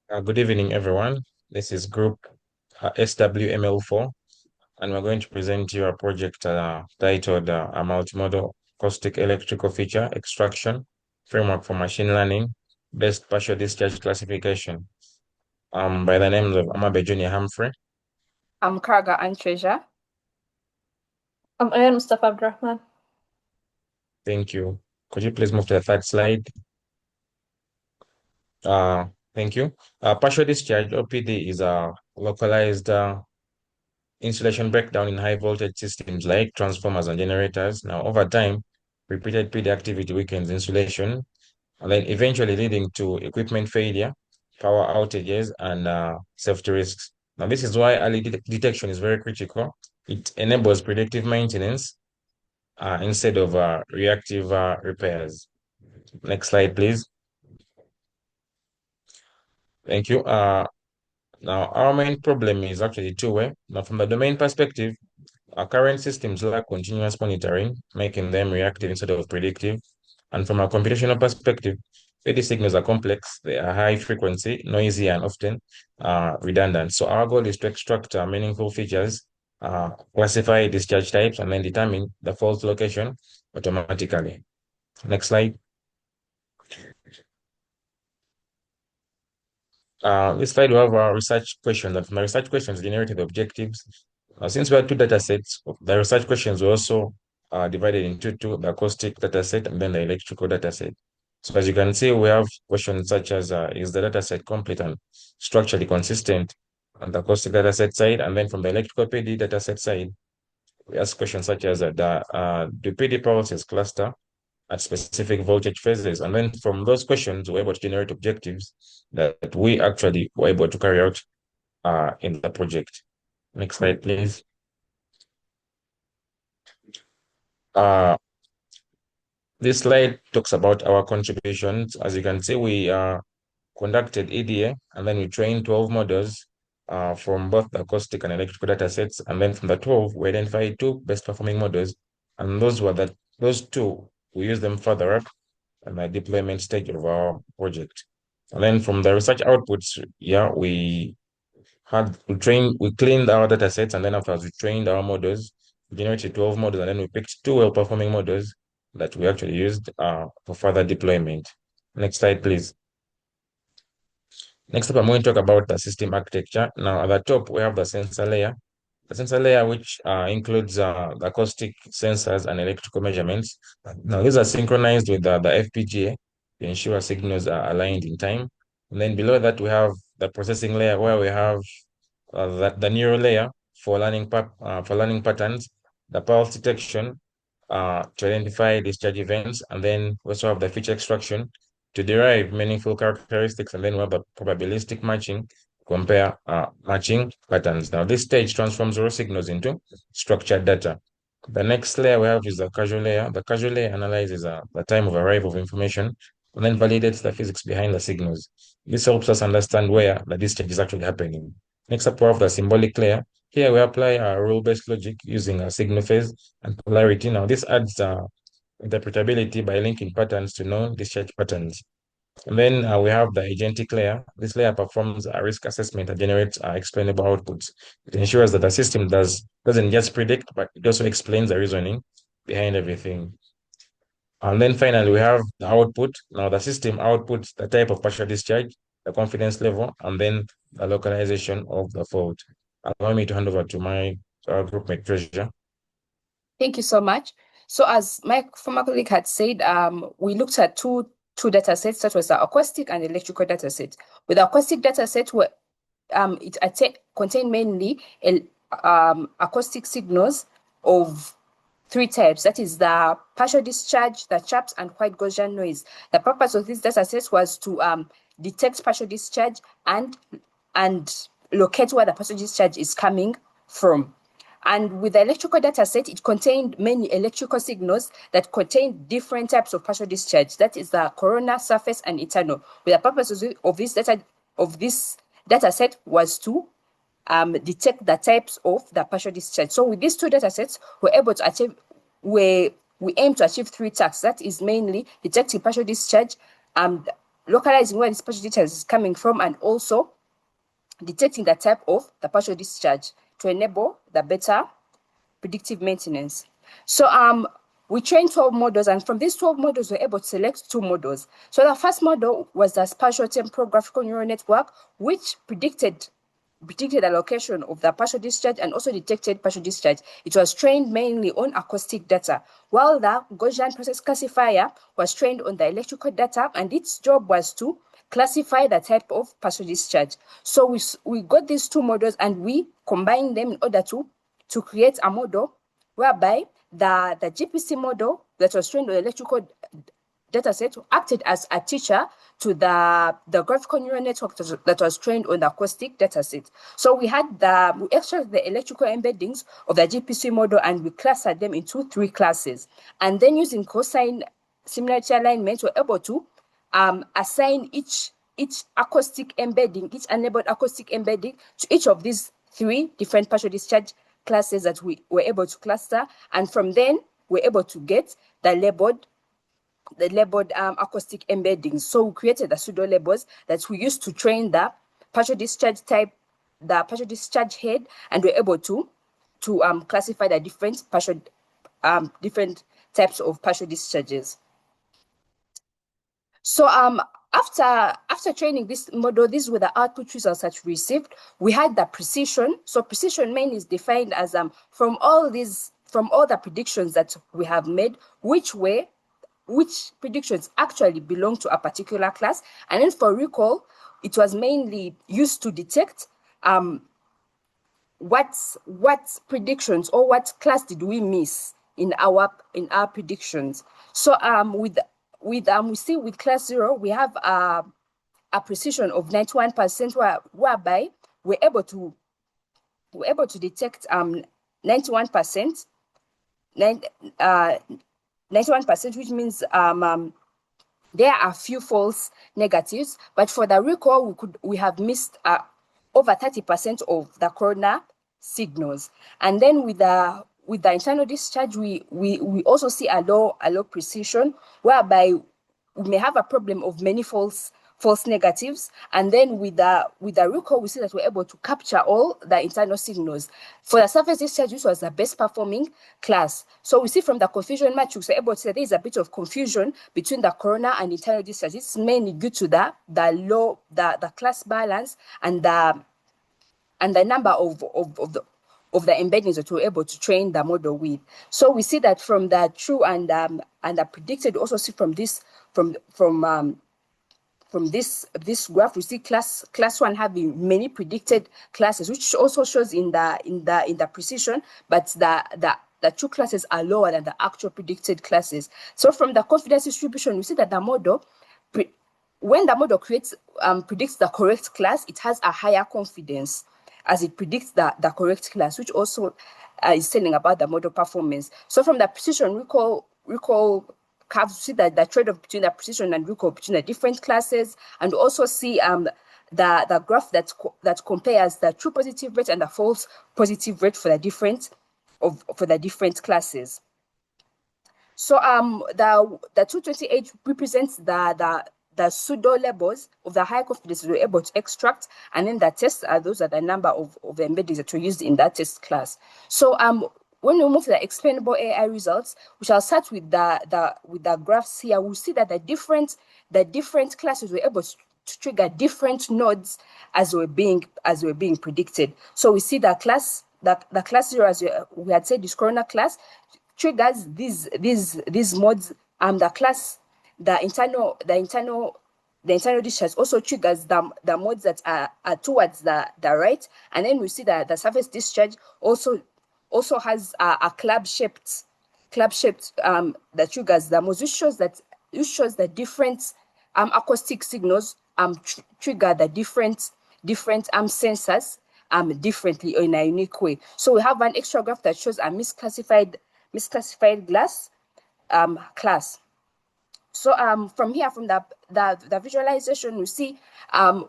Good evening, everyone. This is group SW-ML-4, and we're going to present you a project titled a multimodal acoustic electrical feature extraction framework for machine learning based partial discharge classification by the names of Amabe Junior Humphrey. I'm Karga and Treasure. I'm Ayan Mustafa Abdurrahman. Thank you. Could you please move to the third slide? Thank you. Partial discharge, OPD, is a localized insulation breakdown in high voltage systems like transformers and generators. Now, over time, repeated PD activity weakens insulation, and then eventually leading to equipment failure, power outages, and safety risks. Now, this is why early detection is very critical. It enables predictive maintenance instead of reactive repairs. Next slide, please. Thank you. Now, our main problem is actually two-way. Now, from the domain perspective, our current systems lack continuous monitoring, making them reactive instead of predictive. And from a computational perspective, PD signals are complex, they are high frequency, noisy, and often redundant. So our goal is to extract meaningful features, classify discharge types, and then determine the fault location automatically. Next slide. This slide we have our research questions, and from the research questions generated objectives. Since we had two data sets, the research questions were also divided into two, the acoustic data set and then the electrical data set. So as you can see, we have questions such as, is the data set complete and structurally consistent on the acoustic data set side? And then from the electrical PD data set side, we ask questions such as, do PD pulses cluster at specific voltage phases? And then from those questions, we're able to generate objectives that we actually were able to carry out in the project. Next slide, please. This slide talks about our contributions. As you can see, we conducted EDA, and then we trained 12 models from both the acoustic and electrical data sets. And then from the 12, we identified two best performing models. And those two, we use them further up in the deployment stage of our project. And then from the research outputs, we cleaned our data sets, and then afterwards we trained our models. We generated 12 models, and then we picked two well-performing models that we actually used for further deployment. Next slide, please. Next up, I'm going to talk about the system architecture. Now, at the top, we have the sensor layer. The sensor layer, which includes the acoustic sensors and electrical measurements. Now, these are synchronized with the FPGA to ensure signals are aligned in time. And then below that, we have the processing layer, where we have the neural layer for learning patterns, the pulse detection to identify discharge events, and then we also have the feature extraction to derive meaningful characteristics, and then we have the probabilistic matching, compare matching patterns. Now, this stage transforms raw signals into structured data. The next layer we have is the causal layer. The causal layer analyzes the time of arrival of information and then validates the physics behind the signals. This helps us understand where the discharge is actually happening. Next up, we have the symbolic layer. Here we apply a rule-based logic using a signal phase and polarity. Now, this adds interpretability by linking patterns to known discharge patterns. And then we have the agentic layer. This layer performs a risk assessment and generates explainable outputs. It ensures that the system doesn't just predict, but it also explains the reasoning behind everything. And then finally, we have the output. Now, the system outputs the type of partial discharge, the confidence level, and then the localization of the fault. Allow me to hand over to my groupmate Treasure. Thank you so much. So as my former colleague had said, we looked at two data sets, that was the acoustic and electrical data set. With the acoustic data set, it contained mainly acoustic signals of three types. That is the partial discharge, the chaps, and white Gaussian noise. The purpose of this data set was to detect partial discharge and locate where the partial discharge is coming from. And with the electrical data set, it contained many electrical signals that contained different types of partial discharge. That is the corona, surface, and internal. With the purpose of this data set was to detect the types of the partial discharge. So with these two data sets, we're able to achieve, we aim to achieve three tasks. That is mainly detecting partial discharge, localizing where this partial discharge is coming from, and also detecting the type of the partial discharge to enable the better predictive maintenance. So we trained 12 models, and from these 12 models, we were able to select 2 models. So the first model was the spatial temporal graphical neural network, which predicted the location of the partial discharge and also detected partial discharge. It was trained mainly on acoustic data, while the Gaussian process classifier was trained on the electrical data, and its job was to classify the type of partial discharge. So we got these 2 models and we combined them in order to create a model whereby the GPC model that was trained on electrical dataset acted as a teacher to the graphical neural network that was trained on the acoustic dataset. So we extracted the electrical embeddings of the GPC model and we clustered them into 3 classes. And then using cosine similarity alignment, we're able to assign each acoustic embedding, each enabled acoustic embedding to each of these 3 different partial discharge classes that we were able to cluster. And from then, we're able to get the labeled acoustic embeddings. So we created the pseudo labels that we used to train the partial discharge type, the partial discharge head, and we're able to classify the different types of partial discharges. So after training this model, these were the output results that we received. We had the precision. So precision main is defined as from all the predictions that we have made, which predictions actually belong to a particular class. And then for recall, it was mainly used to detect what predictions or what class did we miss in our predictions. So we see with class 0, we have a precision of 91%, whereby we're able to detect 91%, 91%, which means there are few false negatives, but for the recall, we have missed over 30% of the corona signals. And then with the internal discharge, we also see a low precision, whereby we may have a problem of many false negatives. And then with the recall, we see that we're able to capture all the internal signals. For the surface discharge, which was the best performing class. So we see from the confusion matrix, we're able to say there is a bit of confusion between the corona and internal discharge. It's mainly due to the class balance and the number of the embeddings that we're able to train the model with. So we see that from the true and the predicted, we also see from this graph, we see class 1 having many predicted classes, which also shows in the precision, but the true classes are lower than the actual predicted classes. So from the confidence distribution, we see that the model, when the model predicts the correct class, it has a higher confidence as it predicts the correct class, which also is telling about the model performance. So from the precision recall curves, we see that the trade-off between the precision and recall between the different classes, and also see the graph that compares the true positive rate and the false positive rate for the different classes. So the 228 represents the pseudo labels of the high confidence we were able to extract, and then the tests those are the number of embeddings that were used in that test class. So when we move to the explainable AI results, we shall start with the graphs here. We'll see that the different classes were able to trigger different nodes as were being predicted. So we see the class 0, as we had said, this corona class triggers these modes. The internal discharge also triggers the modes that are towards the right, and then we see that the surface discharge also has a club shaped that triggers the modes, which shows that different acoustic signals trigger the different sensors differently or in a unique way. So we have an extra graph that shows a misclassified glass class. So from here, from the visualization, we see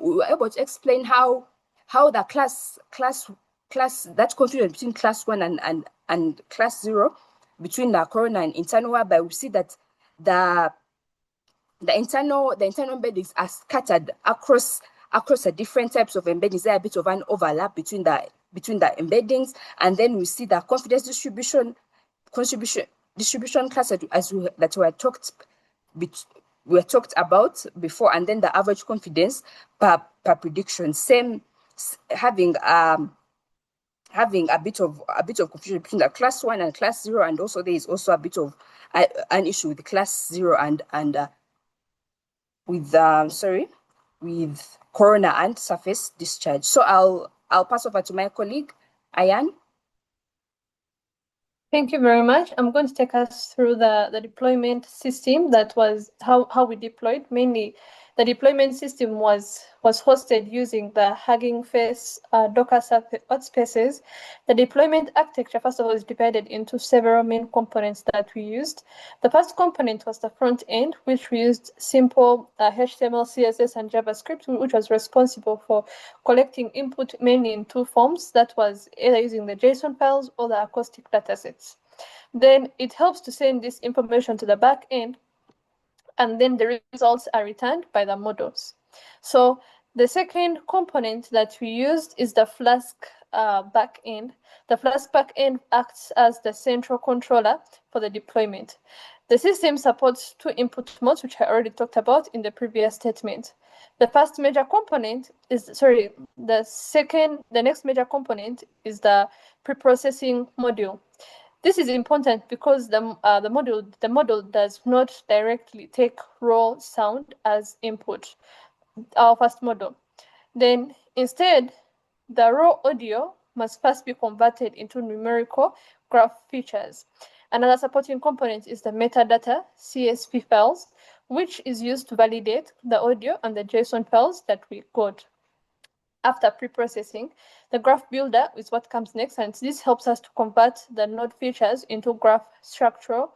we were able to explain how the class that confusion between class 1 and class 0, between the corona and internal, whereby we see that the internal embeddings are scattered across the different types of embeddings. There are a bit of an overlap between the embeddings, and then we see the confidence distribution class that were talked about before, and then the average confidence per prediction, having a bit of confusion between the class 1 and class 0, and also there is also a bit of an issue with class 0 and with corona and surface discharge. So I'll pass over to my colleague Ayan. Thank you very much. I'm going to take us through the deployment system. That was how we deployed. Mainly, the deployment system was hosted using the Hugging Face Docker spaces. The deployment architecture, first of all, is divided into several main components that we used. The first component was the front end, which we used simple HTML, CSS, and JavaScript, which was responsible for collecting input mainly in two forms. That was either using the JSON files or the acoustic datasets. Then it helps to send this information to the back end, and then the results are returned by the models. So the second component that we used is the Flask backend. The Flask backend acts as the central controller for the deployment. The system supports two input modes, which I already talked about in the previous statement. The first major component is, the next major component is the preprocessing module. This is important because the model does not directly take raw sound as input, our first model. Then instead, the raw audio must first be converted into numerical graph features. Another supporting component is the metadata CSV files, which is used to validate the audio and the JSON files that we got. After pre-processing, the graph builder is what comes next, and this helps us to convert the node features into graph structure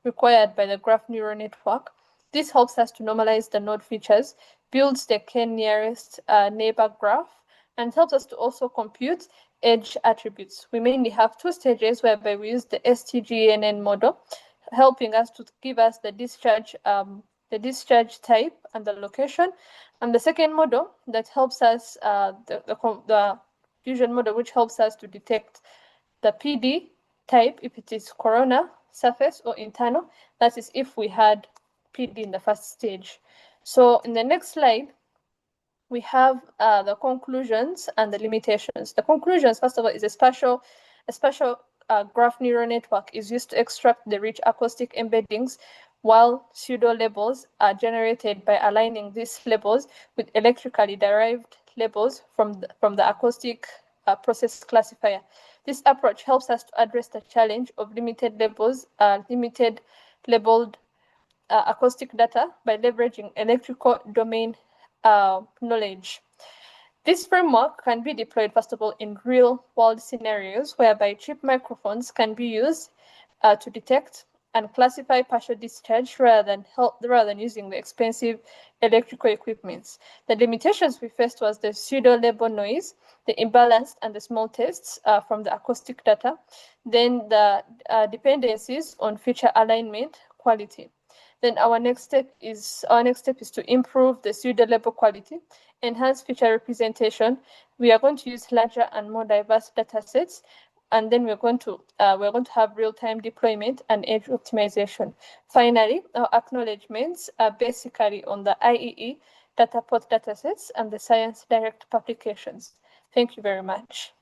required by the graph neural network. This helps us to normalize the node features, builds the k-nearest neighbor graph, and helps us to also compute edge attributes. We mainly have two stages whereby we use the STGNN model, helping us to give us the discharge type and the location, and the second model that helps us, the fusion model, which helps us to detect the PD type if it is corona, surface, or internal. That is if we had PD in the first stage. So in the next slide, we have the conclusions and the limitations. The conclusions, first of all, is a special graph neural network is used to extract the rich acoustic embeddings, while pseudo labels are generated by aligning these labels with electrically derived labels from the acoustic process classifier. This approach helps us to address the challenge of limited labeled acoustic data by leveraging electrical domain knowledge. This framework can be deployed, first of all, in real-world scenarios whereby cheap microphones can be used to detect and classify partial discharge rather than using the expensive electrical equipments. The limitations we faced was the pseudo-label noise, the imbalanced and the small tests from the acoustic data, then the dependencies on feature alignment quality. Then our next step is to improve the pseudo-label quality, enhance feature representation. We are going to use larger and more diverse data sets, and then we're going to have real-time deployment and edge optimization. Finally, our acknowledgements are basically on the IEE Dataport datasets and the Science Direct publications. Thank you very much.